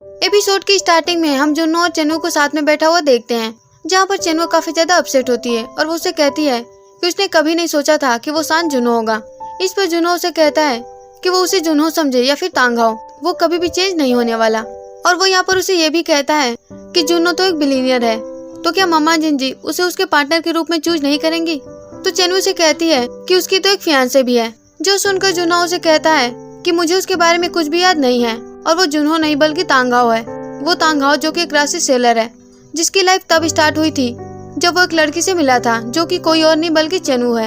Episode की starting में हम जुन्नो और चेन्नू को साथ में बैठा हुआ देखते हैं, जहाँ पर चेन्नू काफी ज्यादा अपसेट होती है और वो उसे कहती है कि उसने कभी नहीं सोचा था कि वो शांत जुन्नो होगा। इस पर जुन्नो उसे कहता है कि वो उसे जुन्नो समझे या फिर तांगा हो, वो कभी भी चेंज नहीं होने वाला। और वो यहाँ पर उसे ये भी कहता है कि जुन्नो तो एक बिलीनियर है, तो क्या मम्मा जिंजी उसे उसके पार्टनर के रूप में चूज नहीं करेंगी। तो चेन्नू से कहती है कि उसकी तो एक फियांसे भी है। जो सुनकर जुन्नो उसे कहता है कि मुझे उसके बारे में कुछ भी याद नहीं है, और वो जुन्हो नहीं बल्कि तांगाओ है। वो तांगाओ जो कि एक राशि सेलर है, जिसकी लाइफ तब स्टार्ट हुई थी जब वो एक लड़की से मिला था, जो कि कोई और नहीं बल्कि चेन्नू है।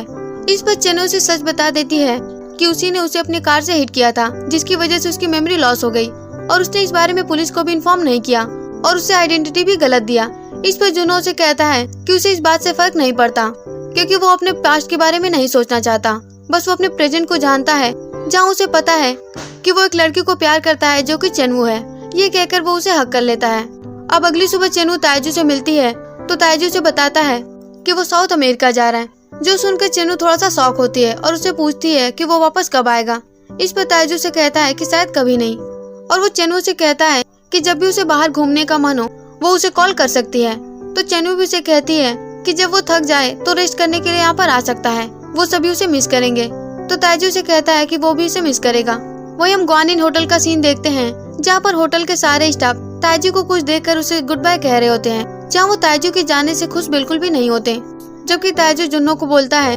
इस पर चेन्नू से सच बता देती है कि उसी ने उसे अपनी कार से हिट किया था, जिसकी वजह से उसकी मेमोरी लॉस हो गई, और उसने इस बारे में पुलिस को भी इन्फॉर्म नहीं किया और उसे आइडेंटिटी भी गलत दिया। इस पर जुन्नो उसे कहता है कि उसे इस बात से फर्क नहीं पड़ता, क्योंकि वो अपने पास्ट के बारे में नहीं सोचना चाहता, बस वो अपने प्रेजेंट को जानता है, जहाँ उसे पता है कि वो एक लड़की को प्यार करता है जो कि चेन्नू है। ये कहकर वो उसे हक कर लेता है। अब अगली सुबह चेन्नू ताइजू से मिलती है, तो ताइजू से बताता है कि वो साउथ अमेरिका जा रहा है। जो सुनकर चेन्नू थोड़ा सा शॉक होती है और उससे पूछती है कि वो वापस कब आएगा। इस पर ताइजू से कहता है कि शायद कभी नहीं, और वो चेन्नू से कहता है कि जब भी उसे बाहर घूमने का मन हो वो उसे कॉल कर सकती है। तो चेन्नू भी उसे कहती है कि जब वो थक जाए तो रेस्ट करने के लिए यहाँ पर आ सकता है, वो सभी उसे मिस करेंगे। तो ताइजू से कहता है कि वो भी उसे मिस करेगा। वही हम ग्वानिन होटल का सीन देखते हैं, जहाँ पर होटल के सारे स्टाफ ताइजू को कुछ देखकर उसे गुड बाय कह रहे होते हैं, जहाँ वो ताइजू के जाने से खुश बिल्कुल भी नहीं होते। जबकि ताइजू जुन्नो को बोलता है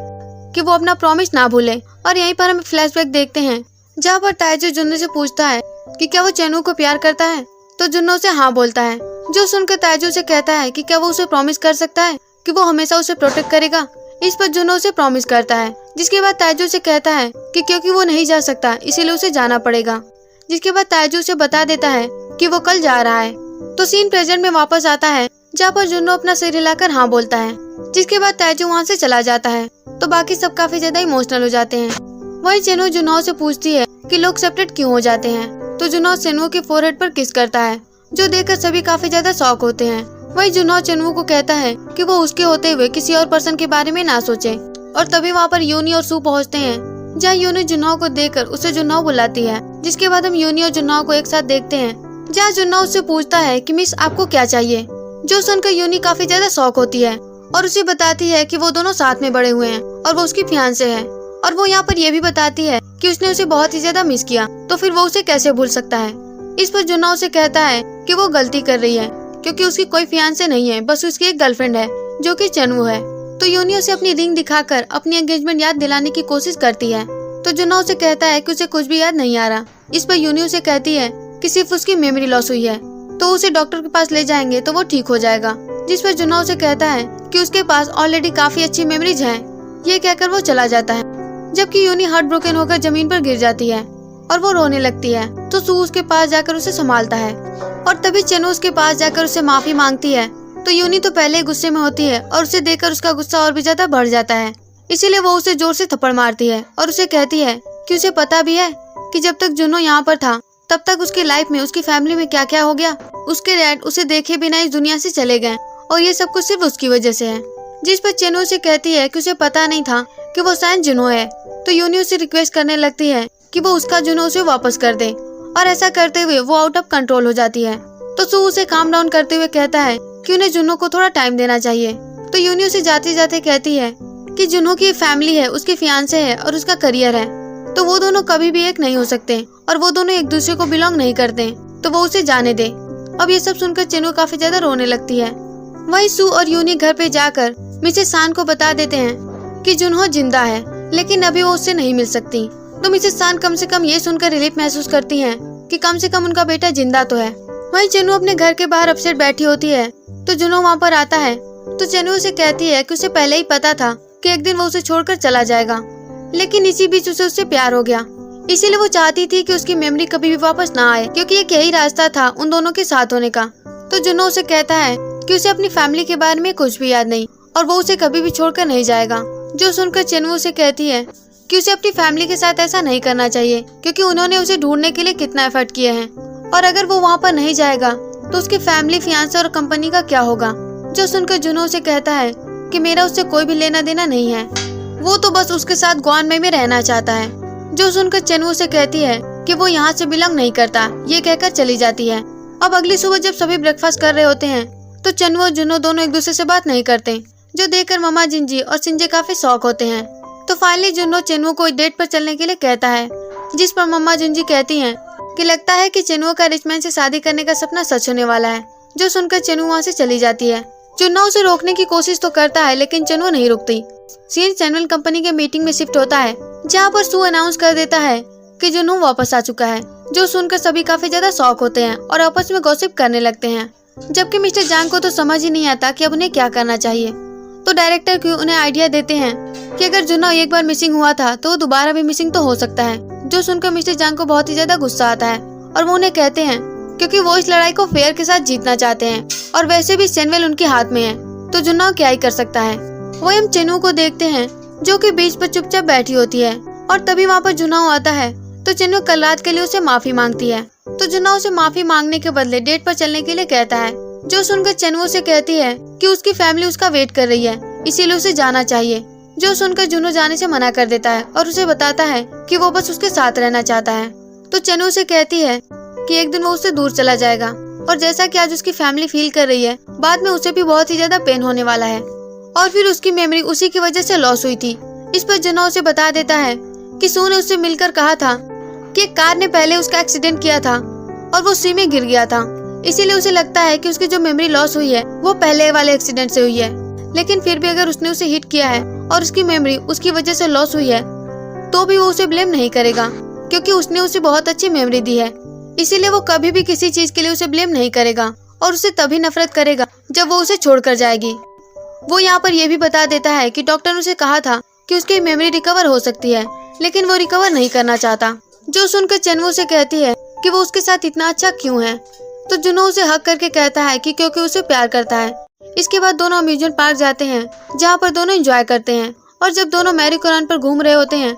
कि वो अपना प्रॉमिस ना भूले। और यहीं पर हम फ्लैशबैक देखते हैं, जहाँ पर ताइजू जुन्नो से पूछता है कि क्या वो चेन्नू को प्यार करता है, तो जुन्नो उसे हाँ बोलता है। जो सुनकर ताइजू से कहता है कि क्या वो उसे प्रॉमिस कर सकता है कि वो हमेशा उसे प्रोटेक्ट करेगा। इस पर जुन्नो उसे प्रॉमिस करता है, जिसके बाद ताइजू से कहता है कि क्योंकि वो नहीं जा सकता इसीलिए उसे जाना पड़ेगा। जिसके बाद ताइजू उसे बता देता है कि वो कल जा रहा है। तो सीन प्रेजेंट में वापस आता है, जहाँ पर जुन्नो अपना सिर हिलाकर हाँ बोलता है। जिसके बाद ताइजू वहाँ से चला जाता है, तो बाकी सब काफी ज्यादा इमोशनल हो जाते हैं। वही चेन्नू जुन्नो से पूछती है कि लोग सेपरेट क्यों हो जाते हैं, तो जुन्नो चेन्नू के फोरहेड पर किस करता है, जो देखकर सभी काफी ज्यादा शॉक होते हैं। वही जुन्नो चेन्नू को कहता है कि वो उसके होते हुए किसी और पर्सन के बारे में ना सोचे। और तभी वहाँ पर यूनी और सू पहुँचते हैं, जहाँ यूनी जुन्नो को देखकर उसे जुन्नो बुलाती है। जिसके बाद हम यूनी और जुन्नो को एक साथ देखते हैं, जहाँ जुन्नो उससे पूछता है कि मिस आपको क्या चाहिए। जो सुनकर यूनी काफी ज्यादा शॉक होती है और उसे बताती है कि वो दोनों साथ में बड़े हुए हैं और वो उसकी फियांसे है। और वो यहाँ पर ये भी बताती है कि उसने उसे बहुत ही ज्यादा मिस किया, तो फिर वो उसे कैसे भूल सकता है। इस पर जुन्नो उसे कहता है कि वो गलती कर रही है, क्योंकि उसकी कोई फियांसे नहीं है, बस उसकी एक गर्लफ्रेंड है जो कि चेन्नू है। तो यूनी उसे अपनी रिंग दिखाकर अपनी एंगेजमेंट याद दिलाने की कोशिश करती है। तो जुन्नो उसे कहता है कि उसे कुछ भी याद नहीं आ रहा। इस पर यूनी उसे कहती है कि सिर्फ उसकी मेमोरी लॉस हुई है, तो उसे डॉक्टर के पास ले जाएंगे तो वो ठीक हो जाएगा। जिस पर जुन्नो उसे कहता है कि उसके पास ऑलरेडी काफी अच्छी मेमोरीज हैं। ये कहकर वो चला जाता है, जबकि यूनी हार्ट ब्रोकन होकर जमीन पर गिर जाती है और वो रोने लगती है। तो सू उसके पास जाकर उसे संभालता है, और तभी चेन्नू उसके पास जाकर उसे माफी मांगती है। तो यूनी तो पहले ही गुस्से में होती है और उसे देखकर उसका गुस्सा और भी ज्यादा बढ़ जाता है, इसीलिए वो उसे जोर से थप्पड़ मारती है और उसे कहती है कि उसे पता भी है कि जब तक जुन्नो यहाँ पर था तब तक उसकी लाइफ में उसकी फैमिली में क्या क्या हो गया। उसके डैड उसे देखे बिना इस दुनिया से चले गए और ये सब कुछ सिर्फ उसकी वजह से है। जिस पर चेन्नू उसे कहती है कि उसे पता नहीं था कि वो शायद जुन्नो है। तो यूनी उसे रिक्वेस्ट करने लगती है कि वो उसका जुन्नो उसे वापस कर दे, और ऐसा करते हुए वो आउट ऑफ कंट्रोल हो जाती है। तो सू उसे काम डाउन करते हुए कहता है कि उन्हें जुन्नो को थोड़ा टाइम देना चाहिए। तो यूनी उसे जाते जाते कहती है कि जुन्नो की फैमिली है, उसके फियांसे है और उसका करियर है, तो वो दोनों कभी भी एक नहीं हो सकते और वो दोनों एक दूसरे को बिलोंग नहीं करते, तो वो उसे जाने दे। अब ये सब सुनकर चेन्नू काफी ज्यादा रोने लगती है। वही सू और यूनी घर पे जाकर मिसेस सान को बता देते हैं कि जुन्हो जिंदा है, लेकिन अभी वो उससे नहीं मिल सकती। तो मिसेस सान कम से कम ये सुनकर रिलीफ महसूस करती हैं कि कम से कम उनका बेटा जिंदा तो है। वहीं चेन्नू अपने घर के बाहर अपसेट बैठी होती है, तो जुन्हो वहाँ पर आता है। तो चेन्नू उसे कहती है कि उसे पहले ही पता था कि एक दिन वो उसे छोड़कर चला जाएगा, लेकिन इसी बीच उसे उससे प्यार हो गया, इसीलिए वो चाहती थी कि उसकी मेमोरी कभी भी वापस ना आए, क्योंकि एक यही रास्ता था उन दोनों के साथ होने का। तो जुन्हो उसे कहता है कि उसे अपनी फैमिली के बारे में कुछ भी याद नहीं और वो उसे कभी भी छोड़कर नहीं जाएगा। जो सुनकर चेन्नू उसे कहती है कि उसे अपनी फैमिली के साथ ऐसा नहीं करना चाहिए, क्योंकि उन्होंने उसे ढूंढने के लिए कितना एफर्ट किए हैं, और अगर वो वहाँ पर नहीं जाएगा तो उसकी फैमिली, फियांसे और कंपनी का क्या होगा। जो सुनकर जुन्हो उसे कहता है कि मेरा उससे कोई भी लेना देना नहीं है, वो तो बस उसके साथ ग्वानमई में रहना चाहता है। जो सुनकर चेन्नू उसे कहती है कि वो यहाँ से बिलोंग नहीं करता, ये कहकर चली जाती है। अब अगली सुबह जब सभी ब्रेकफास्ट कर रहे होते हैं तो चन्नू और जुनो दोनों एक दूसरे से बात नहीं करते, जो देखकर ममा जिंजी और सिंजे काफी शॉक होते हैं। तो फाइनली जुनो चन्नू को एक डेट पर चलने के लिए कहता है, जिस पर मम्मा जिंजी कहती हैं कि लगता है कि चन्नू का रिच मैन से शादी करने का सपना सच होने वाला है। जो सुनकर चन्नू वहाँ से चली जाती है। जुन्ना उसे रोकने की कोशिश तो करता है लेकिन चन्नू नहीं रुकती। सीन चैनल कंपनी के मीटिंग में शिफ्ट होता है, जहाँ पर सू अनाउंस कर देता है कि जुन्नू वापस आ चुका है, जो सुनकर सभी काफी ज्यादा शॉक होते हैं और आपस में गॉसिप करने लगते हैं। जबकि मिस्टर जांग को तो समझ ही नहीं आता कि अब उन्हें क्या करना चाहिए। तो डायरेक्टर क्यू उन्हें आइडिया देते हैं कि अगर जुन्ना एक बार मिसिंग हुआ था तो दोबारा भी मिसिंग तो हो सकता है। जो सुनकर मिस्टर जांग को बहुत ही ज्यादा गुस्सा आता है और वो उन्हें कहते हैं क्योंकि वो इस लड़ाई को फेयर के साथ जीतना चाहते हैं और वैसे भी चैनवेल उनके हाथ में है, तो जुन्ना क्या ही कर सकता है। वही हम चेनू को देखते हैं जो कि बीच पर चुपचाप बैठी होती है और तभी वहाँ पर जुन्ना आता है। तो चेनू कल रात के लिए उसे माफी मांगती है। तो जुन्ना उसे माफी मांगने के बदले डेट पर चलने के लिए कहता है, जो सुनकर चेनू से कहती है कि उसकी फैमिली उसका वेट कर रही है, इसीलिए उसे जाना चाहिए। जो सुनकर जुनू जाने से मना कर देता है और उसे बताता है कि वो बस उसके साथ रहना चाहता है। तो चेनू से कहती है कि एक दिन वो उससे दूर चला जाएगा और जैसा कि आज उसकी फैमिली फील कर रही है, बाद में उसे भी बहुत ही ज्यादा पेन होने वाला है और फिर उसकी मेमोरी उसी की वजह से लॉस हुई थी। इस पर जुन्ना उसे बता देता है कि सू ने उससे मिलकर कहा था कि एक कार ने पहले उसका एक्सीडेंट किया था और वो उसी में गिर गया था, इसीलिए उसे लगता है कि उसकी जो मेमोरी लॉस हुई है वो पहले वाले एक्सीडेंट से हुई है। लेकिन फिर भी अगर उसने उसे हिट किया है और उसकी मेमोरी उसकी वजह से लॉस हुई है तो भी वो उसे ब्लेम नहीं करेगा, क्योंकि उसने उसे बहुत अच्छी मेमोरी दी है। इसीलिए वो कभी भी किसी चीज के लिए उसे ब्लेम नहीं करेगा और उसे तभी नफरत करेगा जब वो उसे छोड़कर जाएगी। वो यहाँ पर यह भी बता देता है कि डॉक्टर ने उसे कहा था कि उसकी मेमोरी रिकवर हो सकती है, लेकिन वो रिकवर नहीं करना चाहता। जो सुनकर चेनवू से कहती है कि वो उसके साथ इतना अच्छा क्यों है। तो जुनो उसे हक करके कहता है कि क्योंकि उसे प्यार करता है। इसके बाद दोनों अम्यूजमेंट पार्क जाते हैं, जहाँ पर दोनों एंजॉय करते हैं। और जब दोनों मैरी गोराउंड पर घूम रहे होते हैं,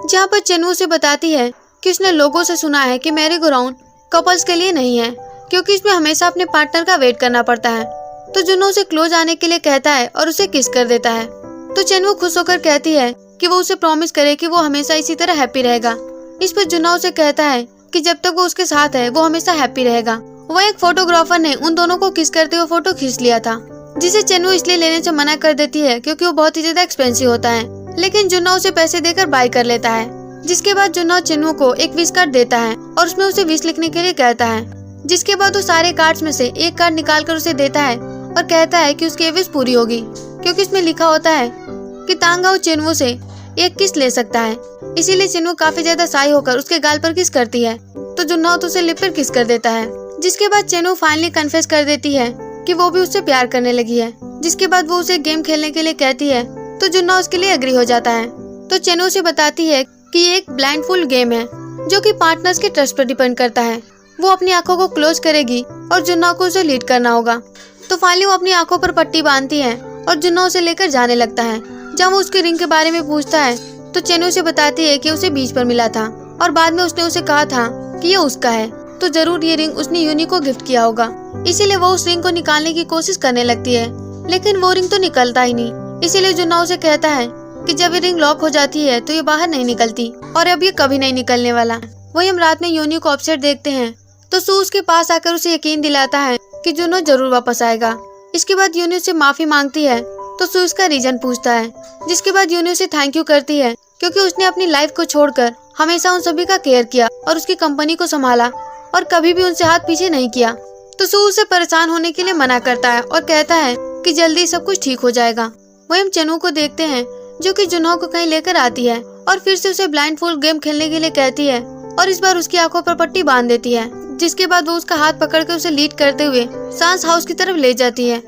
जहाँ पर चेनवू से बताती है कि उसने लोगों से सुना है कि मैरी गोराउंड कपल्स के लिए नहीं है, क्योंकि इसमें हमेशा अपने पार्टनर का वेट करना पड़ता है। तो जुनो उसे क्लोज आने के लिए कहता है और उसे किस कर देता है। तो चेनवू खुश होकर कहती है कि वो उसे प्रॉमिस करे कि वो हमेशा इसी तरह हैप्पी रहेगा। इस पर जुनो उसे कहता है कि जब तक वो उसके साथ है वो हमेशा हैप्पी रहेगा। वह एक फोटोग्राफर ने उन दोनों को किस करते हुए फोटो खींच लिया था, जिसे चेनवू इसलिए लेने से मना कर देती है क्योंकि वो बहुत ही ज्यादा एक्सपेंसिव होता है। लेकिन जुन्ना उसे पैसे देकर बाय कर लेता है। जिसके बाद जुन्ना चेनवू को एक विश कार्ड देता है और उसमें उसे विश लिखने के लिए कहता है। जिसके बाद वो सारे कार्ड्स में से एक कार्ड निकाल कर उसे देता है और कहता है कि उसकी विश पूरी होगी, क्योंकि इसमें लिखा होता है कि तांगाओ चेनवू से एक किस ले सकता है। इसीलिए चेनवू काफी ज्यादा साई होकर उसके गाल पर किस करती है। तो जुन्ना तो उसे लिप पर किस कर देता है। जिसके बाद चेनवू फाइनली कन्फेस कर देती है कि वो भी उससे प्यार करने लगी है। जिसके बाद वो उसे गेम खेलने के लिए कहती है, तो जुन्ना उसके लिए एग्री हो जाता है। तो चेनवू से बताती है कि ये एक ब्लाइंडफोल्ड गेम है जो कि पार्टनर्स के ट्रस्ट पर डिपेंड करता है। वो अपनी आंखों को क्लोज करेगी और जुन्ना को उसे लीड करना होगा। तो फाइनली वो अपनी आंखों पर पट्टी बांधती है और जुन्ना उसे लेकर जाने लगता है। जब वो उसके रिंग के बारे में पूछता है तो चेनवू उसे बताती है कि उसे बीच पर मिला था और बाद में उसने उसे कहा था कि ये उसका है, तो जरूर ये रिंग उसने यूनी को गिफ्ट किया होगा। इसीलिए वो उस रिंग को निकालने की कोशिश करने लगती है, लेकिन वो रिंग तो निकलता ही नहीं। इसीलिए जुन्ना उसे कहता है कि जब ये रिंग लॉक हो जाती है तो ये बाहर नहीं निकलती और अब ये कभी नहीं निकलने वाला। वही हम रात में यूनी को अपसेट देखते हैं, तो सू उसके पास आकर उसे यकीन दिलाता है कि जुनो जरूर वापस आएगा। इसके बाद यूनी उससे माफी मांगती है, तो सू उसका रीजन पूछता है। जिसके बाद यूनी उसे थैंक यू करती है, क्योंकि उसने अपनी लाइफ को छोड़कर हमेशा उन सभी का केयर किया और उसकी कंपनी को संभाला और कभी भी उनसे हाथ पीछे नहीं किया। तो सू उसे परेशान होने के लिए मना करता है और कहता है कि जल्दी सब कुछ ठीक हो जाएगा। वही हम चेनवू को देखते हैं जो कि जुन्हो को कहीं लेकर आती है और फिर से उसे ब्लाइंडफोल्ड गेम खेलने के लिए कहती है और इस बार उसकी आंखों पर पट्टी बांध देती है। जिसके बाद वो उसका हाथ पकड़कर उसे लीड करते हुए सांस हाउस की तरफ ले जाती है।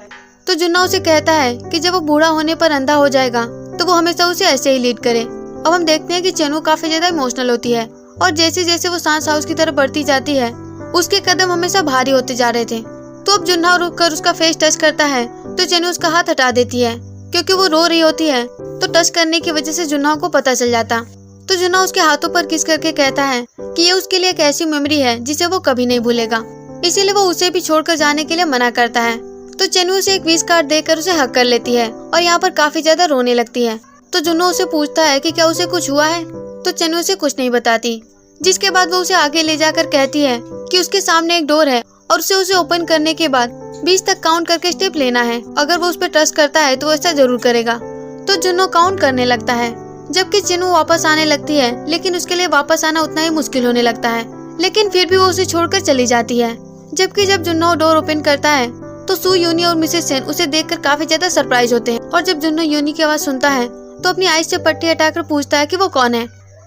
तो जुन्ना उसे कहता है कि जब वो बूढ़ा होने पर अंधा हो जाएगा तो वो हमेशा उसे ऐसे ही लीड करे। अब हम देखते हैं कि चेनवू काफी ज्यादा इमोशनल होती है और जैसे जैसे वो सांस हाउस की तरफ बढ़ती जाती है उसके कदम हमेशा भारी होते जा रहे थे। तो अब जुन्ना रुक कर उसका फेस टच करता है, तो चेनवू उसका हाथ हटा देती है क्योंकि वो रो रही होती है। तो टच करने की वजह से जुन्ना को पता चल जाता। तो जुन्ना उसके हाथों पर किस करके कहता है कि ये उसके लिए एक ऐसी मेमोरी है जिसे वो कभी नहीं भूलेगा। इसीलिए वो उसे भी छोड़कर जाने के लिए मना करता है। तो चेनवू उसे एक विश कार्ड देकर उसे हक कर लेती है और यहाँ पर काफी ज्यादा रोने लगती है। तो जुन्नो उसे पूछता है कि क्या उसे कुछ हुआ है, तो चेनवू उसे कुछ नहीं बताती। जिसके बाद वो उसे आगे ले जाकर कहती है कि उसके सामने एक डोर है और उसे ओपन करने के बाद 20 तक काउंट करके स्टेप लेना है। अगर वो उस पर ट्रस्ट करता है तो ऐसा जरूर करेगा। तो जुन्नो काउंट करने लगता है, जबकि चिन्नू वापस आने लगती है, लेकिन उसके लिए वापस आना उतना ही मुश्किल होने लगता है। लेकिन फिर भी वो उसे छोड़कर चली जाती है। जबकि जब जुन्नो डोर ओपन करता है तो सू, यूनी और मिसेस सेन उसे देखकर काफी ज्यादा सरप्राइज होते हैं। और जब जुन्नो यूनी की आवाज सुनता है तो अपनी आईज से पट्टी हटाकर पूछता है कि वो कौन है,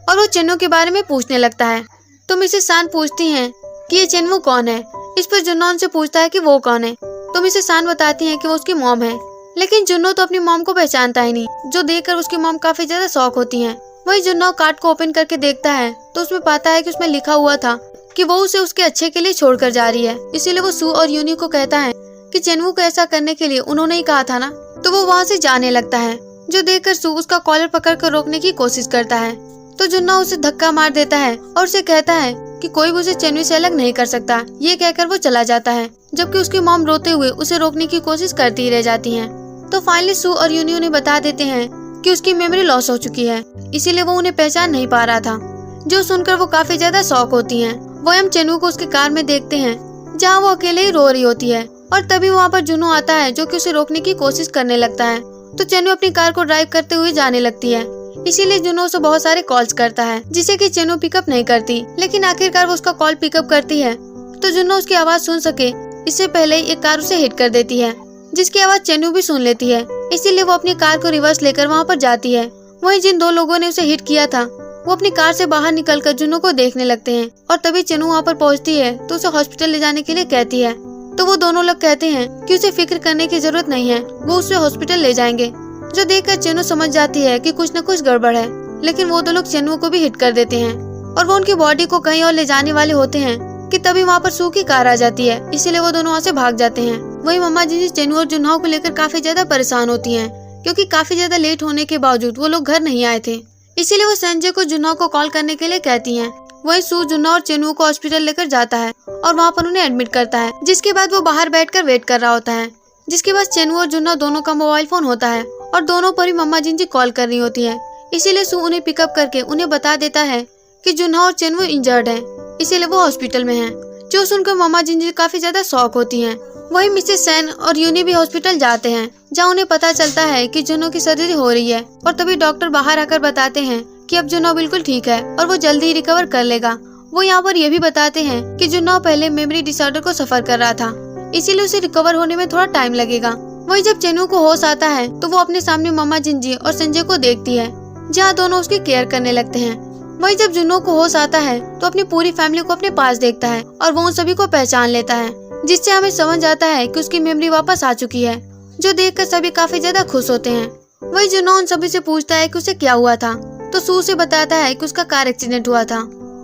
और वो चिन्नू के बारे में पूछने लगता है। तो मिसेस सान पूछती हैं कि ये चिन्नू कौन है। इस पर जुन्नो उनसे पूछता है कि वो कौन है। तो मिसेस सान बताती हैं कि वो उसकी मॉम है। लेकिन जुन्नो तो अपनी मॉम को पहचानता ही नहीं, जो देखकर उसकी मॉम काफी ज्यादा शॉक होती हैं। वही जुन्नो कार्ड को ओपन करके देखता है तो उसमें पाता है कि उसमें लिखा हुआ था कि वो उसे उसके अच्छे के लिए छोड़कर जा रही है। इसीलिए वो सू और यूनी को कहता है कि चिन्नू को ऐसा करने के लिए उन्होंने ही कहा था ना। तो वो वहाँ से जाने लगता है, जो देखकर सू उसका कॉलर पकड़कर रोकने की कोशिश करता है। तो जुन्नो उसे धक्का मार देता है और उसे कहता है कि कोई भी उसे चिन्नू से अलग नहीं कर सकता। ये कहकर वो चला जाता है, जबकि उसकी मॉम रोते हुए उसे रोकने की कोशिश करती ही रह जाती हैं। तो फाइनली सू और यूनी उन्हें बता देते हैं कि उसकी मेमोरी लॉस हो चुकी है, इसीलिए वो उन्हें पहचान नहीं पा रहा था। जो सुनकर वो काफी ज्यादा शॉक होती हैं। वही हम चिन्नू को उसके कार में देखते हैं, जहाँ वो अकेले ही रो रही होती है। और तभी वहाँ पर जुन्नू आता है, जो कि उसे रोकने की कोशिश करने लगता है। तो चिन्नू अपनी कार को ड्राइव करते हुए जाने लगती है। इसीलिए जुन्नू उसे बहुत सारे कॉल्स करता है, जिसे कि चिन्नू पिकअप नहीं करती। लेकिन आखिरकार वो उसका कॉल पिकअप करती है। तो जुन्नू उसकी आवाज सुन सके इससे पहले ही एक कार उसे हिट कर देती है, जिसकी आवाज चिन्नू भी सुन लेती है। इसीलिए वो अपनी कार को रिवर्स लेकर वहाँ पर जाती है। वहीं जिन दो लोगों ने उसे हिट किया था वो अपनी कार से बाहर निकलकर जुन्नू को देखने लगते हैं। और तभी चिन्नू वहाँ पर पहुँचती है तो उसे हॉस्पिटल ले जाने के लिए कहती है। तो वो दोनों लोग कहते हैं कि उसे फिक्र करने की जरूरत नहीं है, वो उसे हॉस्पिटल ले जाएंगे। जो देखकर चिन्नू समझ जाती है कि कुछ न कुछ गड़बड़ है। लेकिन वो दो लोग चिन्नू को भी हिट कर देते हैं और वो उनकी बॉडी को कहीं और ले जाने वाले होते हैं कि तभी वहाँ पर सू की कार आ जाती है। इसीलिए वो दोनों वहाँ से भाग जाते हैं। वही मम्मा जी चिन्नू और जुन्हो को लेकर काफी ज्यादा परेशान होती हैं, क्योंकि काफी ज्यादा लेट होने के बावजूद वो लोग घर नहीं आए थे। इसीलिए वो संजय को जुन्हो को कॉल करने के लिए कहती हैं। वही सू जुन्हो और चिन्नू को हॉस्पिटल लेकर जाता है और वहाँ पर उन्हें एडमिट करता है। जिसके बाद वो बाहर बैठकर वेट कर रहा होता है। जिसके बाद चिन्नू और जुन्हो दोनों का मोबाइल फोन होता है और दोनों पर ही मम्मा जिंजी कॉल कर रही होती है। इसीलिए सू उन्हें पिकअप करके उन्हें बता देता है कि जुन्हो और चिन्नू इंजर्ड है, इसीलिए वो हॉस्पिटल में है। जो सुनकर मम्मा जिंजी काफी ज्यादा शॉक होती हैं। वही मिसेस सेन और यूनी भी हॉस्पिटल जाते हैं, जहाँ उन्हें पता चलता है कि जुन्हो की सर्जरी हो रही है। और तभी डॉक्टर बाहर आकर बताते हैं कि अब जुन्हो बिल्कुल ठीक है और वो जल्दी ही रिकवर कर लेगा। वो यहाँ पर यह भी बताते हैं कि जुन्हो पहले मेमोरी डिसऑर्डर को सफर कर रहा था, इसीलिए उसे रिकवर होने में थोड़ा टाइम लगेगा। वही जब चिन्नू को होश आता है तो वो अपने सामने मम्मा जिंजी और संजय को देखती है, जहाँ दोनों उसकी केयर करने लगते हैं। वही जब जुन्हो को होश आता है तो अपनी पूरी फैमिली को अपने पास देखता है और वो उन सभी को पहचान लेता है, जिससे हमें समझ आता है कि उसकी मेमोरी वापस आ चुकी है। जो देखकर सभी काफी ज्यादा खुश होते हैं। वही जुन्हो उन सभी से पूछता है कि उसे क्या हुआ था। तो सू से बताता है कि उसका कार एक्सीडेंट हुआ था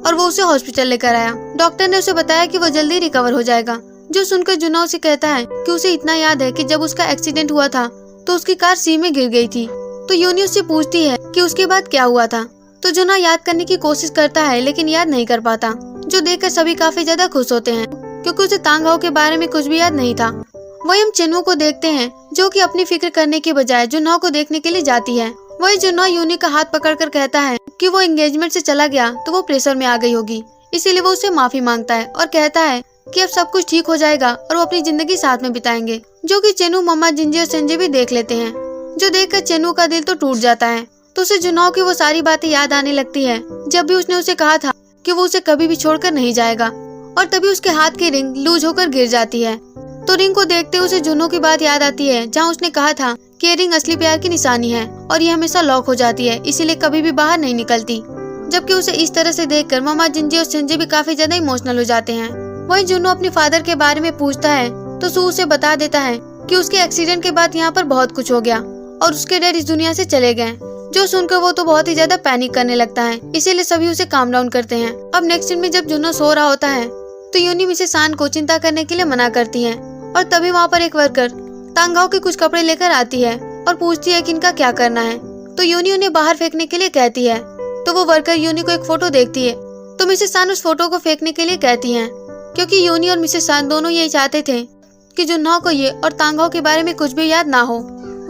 और वो उसे हॉस्पिटल लेकर आया। डॉक्टर ने उसे बताया कि वो जल्दी रिकवर हो जाएगा। जो सुनकर जुन्हो उसे कहता है कि उसे इतना याद है कि जब उसका एक्सीडेंट हुआ था तो उसकी कार सी में गिर गई थी। तो यूनी उससे पूछती है कि उसके बाद क्या हुआ था। तो जुन्हो याद करने की कोशिश करता है, लेकिन याद नहीं कर पाता। जो देखकर सभी काफी ज्यादा खुश होते हैं, क्योंकि उसे तांगाओ के बारे में कुछ भी याद नहीं था। वही हम चिन्नू को देखते हैं, जो कि अपनी फिक्र करने के बजाय जुन्हो को देखने के लिए जाती है। वही जुन्हो यूनी का हाथ पकड़कर कहता है कि वो एंगेजमेंट से चला गया तो वो प्रेशर में आ गई होगी, इसीलिए वो उससे माफी मांगता है और कहता है कि अब सब कुछ ठीक हो जाएगा और वो अपनी जिंदगी साथ में बिताएंगे। जो कि चिन्नू, मम्मा जिंजी और संजय भी देख लेते हैं। जो देखकर चिन्नू का दिल तो टूट जाता है। तो उसे जुन्हो की वो सारी बातें याद आने लगती है, जब भी उसने उसे कहा था कि वो उसे कभी भी छोड़कर नहीं जाएगा। और तभी उसके हाथ की रिंग लूज होकर गिर जाती है। तो रिंग को देखते उसे जुन्हो की बात याद आती है, जहाँ उसने कहा था कि ये रिंग असली प्यार की निशानी है और ये हमेशा लॉक हो जाती है, इसीलिए कभी भी बाहर नहीं निकलती। जबकि उसे इस तरह से देखकर मम्मा जिंजी और संजय भी काफी ज्यादा इमोशनल हो जाते हैं। वहीं जुन्हो अपने फादर के बारे में पूछता है तो सू उसे बता देता है कि उसके एक्सीडेंट के बाद यहाँ पर बहुत कुछ हो गया और उसके डैड इस दुनिया से चले गए। जो सुनकर वो तो बहुत ही ज्यादा पैनिक करने लगता है, इसीलिए सभी उसे काम डाउन करते हैं। अब नेक्स्ट सीन में जब जुन्हो सो रहा होता है तो यूनी मिसेस सान को चिंता करने के लिए मना करती है। और तभी वहाँ पर एक वर्कर तांगाओ के कुछ कपड़े लेकर आती है और पूछती है कि इनका क्या करना है। तो यूनी उन्हें बाहर फेंकने के लिए कहती है। तो वो वर्कर यूनी को एक फोटो देखती है, तो मिसेस सान उस फोटो को फेंकने के लिए कहती हैं, क्योंकि यूनी और मिसेस सान दोनों यही चाहते थे कि जुन्हो को ये और तांगाओ के बारे में कुछ भी याद ना हो।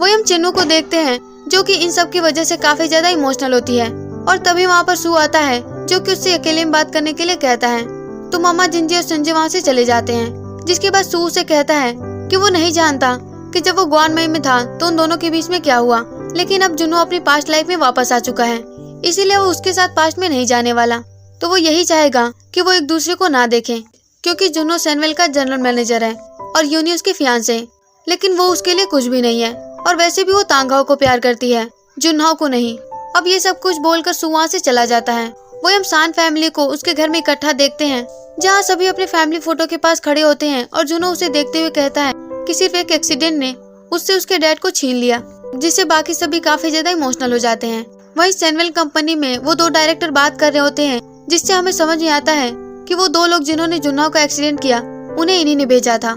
वही हम चिन्नू को देखते हैं, जो कि इन सब की वजह से काफी ज्यादा इमोशनल होती है। और तभी वहाँ पर सू आता है, जो कि उससे अकेले में बात करने के लिए कहता है। तो मम्मा जिंजी और संजय वहाँ से चले जाते हैं, जिसके बाद सू उसे कहता है कि वो नहीं जानता कि जब वो ग्वानमेई में था तो उन दोनों के बीच में क्या हुआ, लेकिन अब जुनो अपनी पास्ट लाइफ में वापस आ चुका है, इसीलिए वो उसके साथ पास्ट में नहीं जाने वाला। तो वो यही चाहेगा कि वो एक दूसरे को ना देखें, क्योंकि जुनो सैनवेल का जनरल मैनेजर है और यूनी उसकी फियांसे, लेकिन वो उसके लिए कुछ भी नहीं है। और वैसे भी वो तांगहाओ को प्यार करती है, जुनहाओ को नहीं। अब ये सब कुछ बोलकर सू वहाँ से चला जाता है। वो हम सान फैमिली को उसके घर में इकट्ठा देखते हैं, जहाँ सभी अपने फैमिली फोटो के पास खड़े होते हैं और जुनो उसे देखते हुए कहता है कि सिर्फ एक एक्सीडेंट ने उससे उसके डैड को छीन लिया, जिससे बाकी सभी काफी ज्यादा इमोशनल हो जाते हैं। वहीं सैनवेल कंपनी में वो दो डायरेक्टर बात कर रहे होते हैं, जिससे हमें समझ में आता है कि वो दो लोग जिन्होंने जुनहाओ का एक्सीडेंट किया उन्हें इन्हीं ने भेजा था।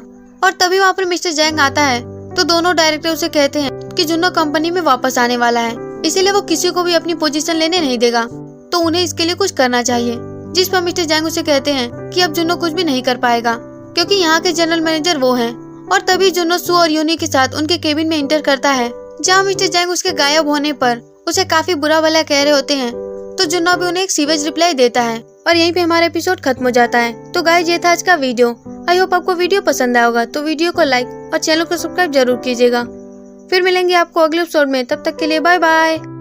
और तभी वहाँ पर मिस्टर जैंग आता है तो दोनों डायरेक्टर उसे कहते हैं कि जुनो कंपनी में वापस आने वाला है, इसीलिए वो किसी को भी अपनी पोजीशन लेने नहीं देगा, तो उन्हें इसके लिए कुछ करना चाहिए। जिस पर मिस्टर जैंग उसे कहते हैं कि अब जुनो कुछ भी नहीं कर पाएगा, क्योंकि यहाँ के जनरल मैनेजर वो हैं। और तभी जुनो सू और यूनी के साथ उनके केबिन में इंटर करता है, जहाँ मिस्टर जैंग उसके गायब होने पर उसे काफी बुरा भला कह रहे होते हैं। तो जुनो भी उन्हें एक सीवेज रिप्लाई देता है और यहीं पे हमारा एपिसोड खत्म हो जाता है। तो गाइस, ये था आज का वीडियो। आई होप आपको वीडियो पसंद आया होगा, तो वीडियो को लाइक और चैनल को सब्सक्राइब जरूर कीजिएगा। फिर मिलेंगे आपको अगले एपिसोड में, तब तक के लिए बाय बाय।